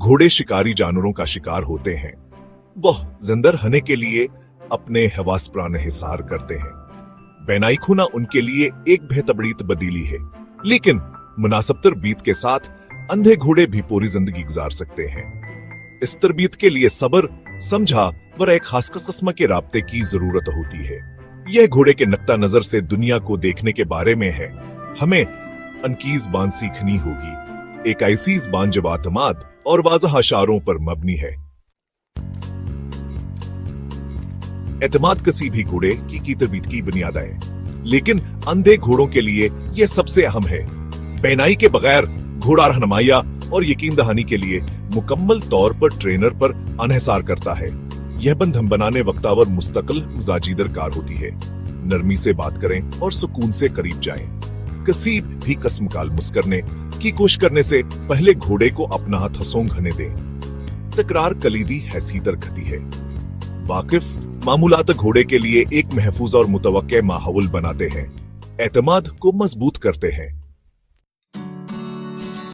घोड़े शिकारी जानवरों का शिकार होते हैं, वह जिंदा रहने के लिए अपने हवास प्राण हिसार करते हैं। बेनाई खुना उनके लिए एक बेहतरीन तब्दीली है, लेकिन मुनासिब तरबीत के साथ अंधे घोड़े भी पूरी जिंदगी गुजार सकते हैं। इस तरबीत के लिए सब्र, समझा व एक खास किस्म के राब्ते की जरूरत होती है। यह घोड़े के नक्ता नजर से दुनिया को देखने के बारे में है। हमें अनकी ज़बान सीखनी होगी, एक ऐसी ज़बान जो बातमाद और वाज़ह इशारों पर मबनी है। एतमाद किसी भी घोड़े की तरबीत की बुनियाद है, लेकिन अंधे घोड़ों के लिए यह सबसे अहम है। बेनाई के बगैर घोड़ा रहनुमाइया और यकीन दहानी के लिए मुकम्मल तौर पर ट्रेनर पर अनहिसार करता है। यह बंद हम बनाने वक्तावर मुस्तकिल मिजाजी दरकार होती है। नरमी से बात करें और सुकून से करीब जाएं। किसी भी किस्म का मुस्करने की कोशिश करने से पहले घोड़े को अपना हाथ हंसों घने दें। तकरार कलीदी हैसियत रखती है। वाकिफ मामूलात घोड़े के लिए एक महफूज और मुतवक्के माहौल बनाते हैं, एतमाद को मजबूत करते हैं।